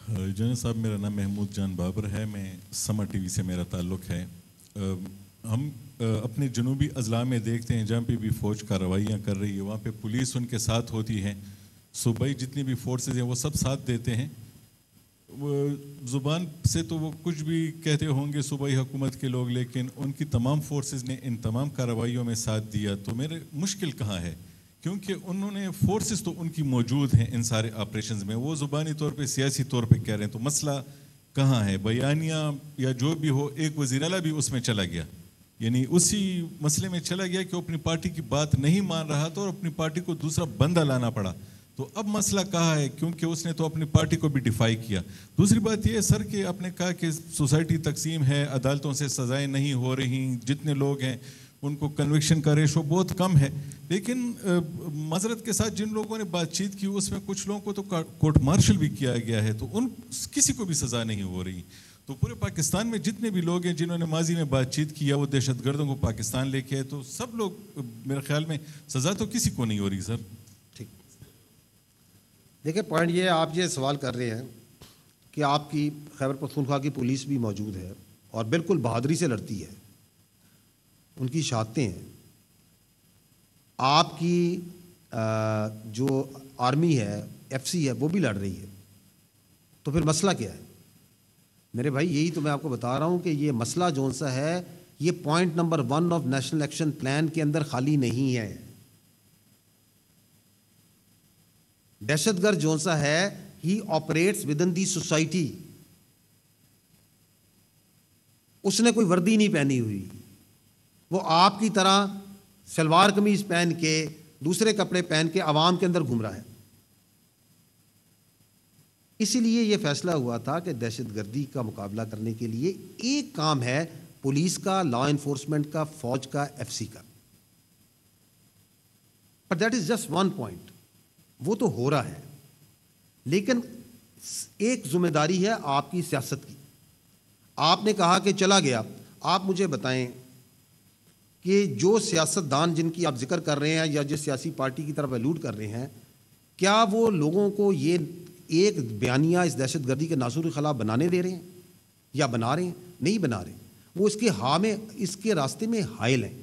جنید صاحب، میرا نام محمود جان بابر ہے، میں سما ٹی وی سے میرا تعلق ہے۔ ہم اپنے جنوبی اضلاع میں دیکھتے ہیں جہاں پہ بھی فوج کارروائیاں کر رہی ہے وہاں پہ پولیس ان کے ساتھ ہوتی ہے، صوبائی جتنی بھی فورسز ہیں وہ سب ساتھ دیتے ہیں۔ وہ زبان سے تو وہ کچھ بھی کہتے ہوں گے صوبائی حکومت کے لوگ، لیکن ان کی تمام فورسز نے ان تمام کارروائیوں میں ساتھ دیا، تو میرے مشکل کہاں ہے؟ کیونکہ انہوں نے فورسز تو ان کی موجود ہیں ان سارے آپریشنز میں، وہ زبانی طور پہ سیاسی طور پہ کہہ رہے ہیں، تو مسئلہ کہاں ہے؟ بیانیہ یا جو بھی ہو، ایک وزیر اعلیٰ بھی اس میں چلا گیا، یعنی اسی مسئلے میں چلا گیا کہ وہ اپنی پارٹی کی بات نہیں مان رہا تھا اور اپنی پارٹی کو دوسرا بندہ لانا پڑا۔ تو اب مسئلہ کہاں ہے؟ کیونکہ اس نے تو اپنی پارٹی کو بھی ڈیفائی کیا۔ دوسری بات یہ ہے سر کہ آپ نے کہا کہ سوسائٹی تقسیم ہے، عدالتوں سے سزائیں نہیں ہو رہی، جتنے لوگ ہیں ان کو کنوکشن کا ریشو بہت کم ہے، لیکن معذرت کے ساتھ جن لوگوں نے بات چیت کی اس میں کچھ لوگوں کو تو کورٹ مارشل بھی کیا گیا ہے، تو ان کسی کو بھی سزا نہیں ہو رہی۔ تو پورے پاکستان میں جتنے بھی لوگ ہیں جنہوں نے ماضی میں بات چیت کی یا وہ دہشت گردوں کو پاکستان لے کے آئے، تو سب لوگ میرے خیال میں سزا تو کسی کو نہیں ہو رہی سر۔ ٹھیک، دیکھیں پوائنٹ یہ آپ یہ سوال کر رہے ہیں کہ آپ کی خیبر پختونخوا کی پولیس بھی موجود ہے اور بالکل بہادری سے لڑتی ہے، ان کی شہادتیں ہیں۔ آپ کی جو آرمی ہے، ایف سی ہے، وہ بھی لڑ رہی ہے، تو پھر مسئلہ کیا ہے؟ میرے بھائی یہی تو میں آپ کو بتا رہا ہوں کہ یہ مسئلہ جون سا ہے یہ point number 1 of national action plan کے اندر خالی نہیں ہے۔ دہشت گرد جون سا ہے he operates with in the society, اس نے کوئی وردی نہیں پہنی ہوئی، وہ آپ کی طرح شلوار قمیض پہن کے دوسرے کپڑے پہن کے عوام کے اندر گھوم رہا ہے۔ اسی لیے یہ فیصلہ ہوا تھا کہ دہشت گردی کا مقابلہ کرنے کے لیے ایک کام ہے پولیس کا، لا انفورسمنٹ کا، فوج کا، ایف سی کا، but that is just one point, وہ تو ہو رہا ہے، لیکن ایک ذمہ داری ہے آپ کی سیاست کی۔ آپ نے کہا کہ چلا گیا، آپ مجھے بتائیں کہ جو سیاستدان جن کی آپ ذکر کر رہے ہیں یا جس سیاسی پارٹی کی طرف الوڈ کر رہے ہیں، کیا وہ لوگوں کو یہ ایک بیانیہ اس دہشت گردی کے ناصور کے خلاف بنانے دے رہے ہیں یا بنا رہے ہیں؟ نہیں بنا رہے، وہ اس کے راستے میں حائل ہیں،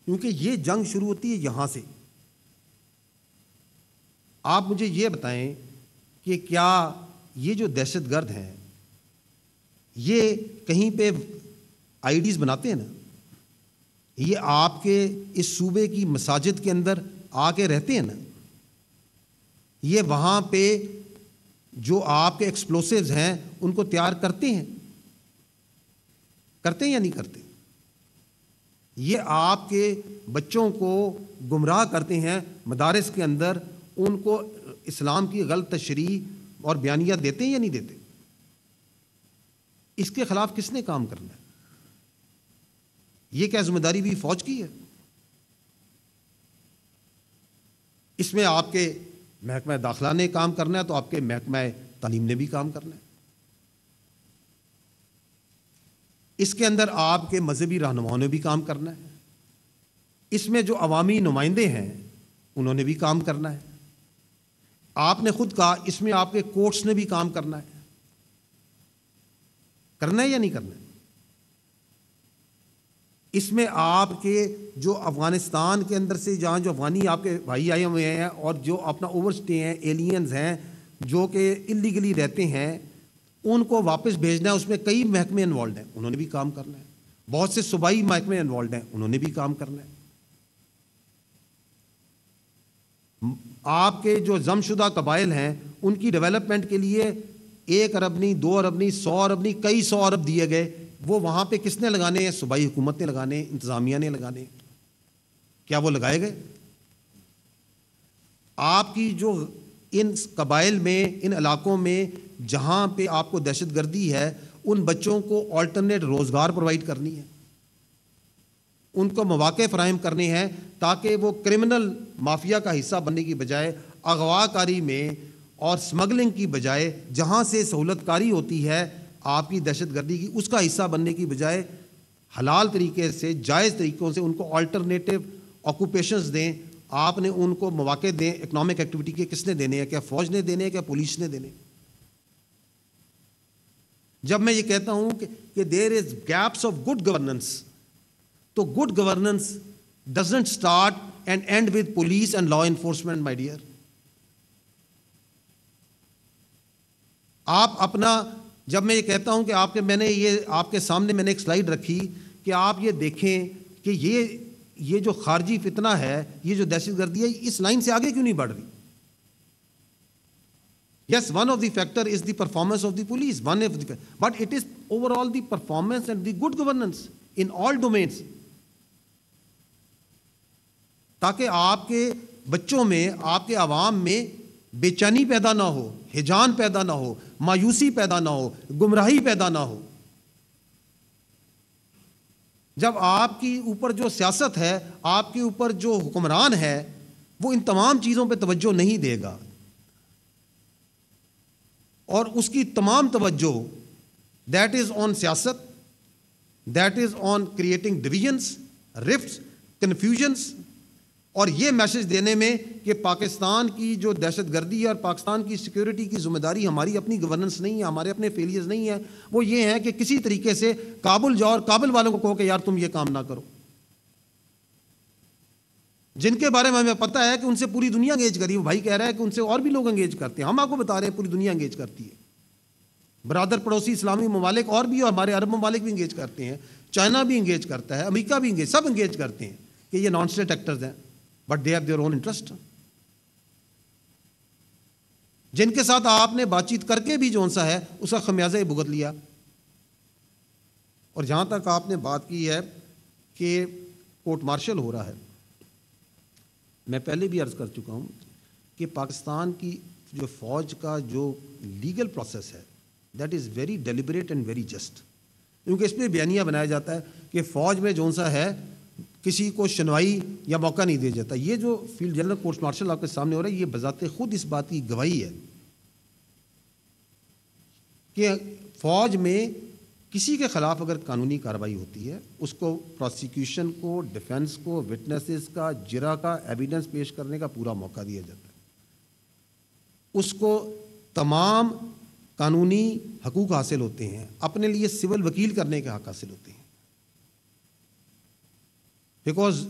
کیونکہ یہ جنگ شروع ہوتی ہے یہاں سے۔ آپ مجھے یہ بتائیں کہ کیا یہ جو دہشت گرد ہیں یہ کہیں پہ آئی ڈیز بناتے ہیں نا، یہ آپ کے اس صوبے کی مساجد کے اندر آ کے رہتے ہیں نا، یہ وہاں پہ جو آپ کے ایکسپلوسیوز ہیں ان کو تیار کرتے ہیں یا نہیں کرتے؟ یہ آپ کے بچوں کو گمراہ کرتے ہیں مدارس کے اندر، ان کو اسلام کی غلط تشریح اور بیانیہ دیتے ہیں یا نہیں دیتے؟ اس کے خلاف کس نے کام کرنا ہے؟ یہ کیا ذمہ داری بھی فوج کی ہے؟ اس میں آپ کے محکمہ داخلہ نے کام کرنا ہے تو آپ کے محکمہ تعلیم نے بھی کام کرنا ہے، اس کے اندر آپ کے مذہبی رہنماؤں نے بھی کام کرنا ہے، اس میں جو عوامی نمائندے ہیں انہوں نے بھی کام کرنا ہے، آپ نے خود کہا اس میں آپ کے کورٹس نے بھی کام کرنا ہے یا نہیں کرنا ہے؟ اس میں آپ کے جو افغانستان کے اندر سے جہاں جو افغانی آپ کے بھائی آئے ہوئے ہیں اور جو اپنا اوور اسٹے ہیں، ایلینز ہیں جو کہ اللیگلی رہتے ہیں، ان کو واپس بھیجنا ہے، اس میں کئی محکمے انوالوڈ ہیں، انہوں نے بھی کام کرنا ہے، بہت سے صوبائی محکمے انوالوڈ ہیں، انہوں نے بھی کام کرنا ہے۔ آپ کے جو ضم شدہ قبائل ہیں ان کی ڈیولپمنٹ کے لیے 1 ارب نہیں، 2 ارب نہیں، 100 ارب نہیں، کئی 100 ارب دیے گئے، وہ وہاں پہ کس نے لگانے ہیں؟ صوبائی حکومت نے لگانے ہیں، انتظامیہ نے لگانے ہیں، کیا وہ لگائے گئے؟ آپ کی جو ان قبائل میں، ان علاقوں میں جہاں پہ آپ کو دہشت گردی ہے، ان بچوں کو آلٹرنیٹ روزگار پرووائڈ کرنی ہے، ان کو مواقع فراہم کرنے ہیں تاکہ وہ کرمنل مافیا کا حصہ بننے کی بجائے، اغوا کاری میں اور سمگلنگ کی بجائے، جہاں سے سہولت کاری ہوتی ہے آپ کی دہشت گردی کی، اس کا حصہ بننے کی بجائے حلال طریقے سے، جائز طریقوں سے ان کو آلٹرنیٹو آکوپیشنز دیں، آپ نے ان کو مواقع دیں، اکنامک ایکٹیویٹی کے کس نے دینے ہیں؟ کیا فوج نے دینے ہیں؟ کیا پولیس نے دینے ہیں؟ جب میں یہ کہتا ہوں کہ دیر از گیپس آف گڈ گورننس، تو good governance doesn't start and and with police and law enforcement my dear. آپ اپنا، جب میں یہ کہتا ہوں کہ میں نے یہ آپ کے سامنے میں نے ایک سلائیڈ رکھی کہ آپ یہ دیکھیں کہ یہ جو خارجی فتنہ ہے، یہ جو دہشت گردی ہے، اس لائن سے آگے کیوں نہیں بڑھ رہی؟ Yes, one of the factor is the performance of the police, but it is overall the performance and the good governance in all domains. تاکہ آپ کے بچوں میں، آپ کے عوام میں بے چینی پیدا نہ ہو، ہجان پیدا نہ ہو، مایوسی پیدا نہ ہو، گمراہی پیدا نہ ہو. جب آپ کی اوپر جو سیاست ہے، آپ کے اوپر جو حکمران ہے، وہ ان تمام چیزوں پہ توجہ نہیں دے گا، اور اس کی تمام توجہ دیٹ از آن سیاست، that is on creating divisions, rifts, confusions, اور یہ میسج دینے میں کہ پاکستان کی جو دہشت گردی ہے اور پاکستان کی سیکیورٹی کی ذمہ داری ہماری اپنی گورننس نہیں ہے، ہمارے اپنے فیلیئرز نہیں ہیں، وہ یہ ہے کہ کسی طریقے سے کابل جاؤ اور کابل والوں کو کہو کہ یار تم یہ کام نہ کرو، جن کے بارے میں ہمیں پتہ ہے کہ ان سے پوری دنیا انگیج کری. وہ بھائی کہہ رہا ہے کہ ان سے اور بھی لوگ انگیج کرتے ہیں، ہم آپ کو بتا رہے ہیں پوری دنیا انگیج کرتی ہے. برادر پڑوسی اسلامی ممالک اور بھی، اور ہمارے عرب ممالک بھی انگیج کرتے ہیں، چائنا بھی انگیج کرتا ہے، امریکہ بھی انگیج، سب انگیج کرتے ہیں کہ یہ نان اسٹیٹ ایکٹرز ہیں، but they have their own interest. جن کے ساتھ آپ نے بات چیت کر کے بھی جو سا ہے اس کا خمیازہ بھگت لیا. اور جہاں تک آپ نے بات کی ہے کہ کورٹ مارشل ہو رہا ہے، میں پہلے بھی عرض کر چکا ہوں کہ پاکستان کی جو فوج کا جو لیگل پروسیس ہے that is very deliberate and very just. کیونکہ اس پہ بیانیہ بنایا جاتا ہے کہ فوج میں جو سا ہے کسی کو شنوائی یا موقع نہیں دیا جاتا. یہ جو فیلڈ جنرل کورٹ مارشل آپ کے سامنے ہو رہا ہے، یہ بذات خود اس بات کی گواہی ہے کہ فوج میں کسی کے خلاف اگر قانونی کارروائی ہوتی ہے، اس کو پروسیکیوشن کو، ڈیفنس کو، وٹنسز کا، جرا کا ایویڈنس پیش کرنے کا پورا موقع دیا جاتا ہے. اس کو تمام قانونی حقوق حاصل ہوتے ہیں، اپنے لیے سول وکیل کرنے کے حق حاصل ہوتے ہیں. بیکاز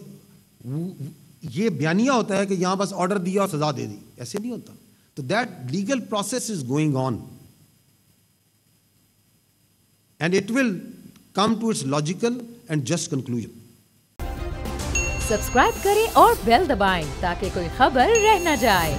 یہ بیانیہ ہوتا ہے کہ یہاں بس آرڈر دیا اور سزا دے دی، ایسے نہیں ہوتا. تو that legal process is going on and it will come to its logical and just conclusion. Subscribe کریں اور بیل دبائیں تاکہ کوئی خبر رہ نہ جائے.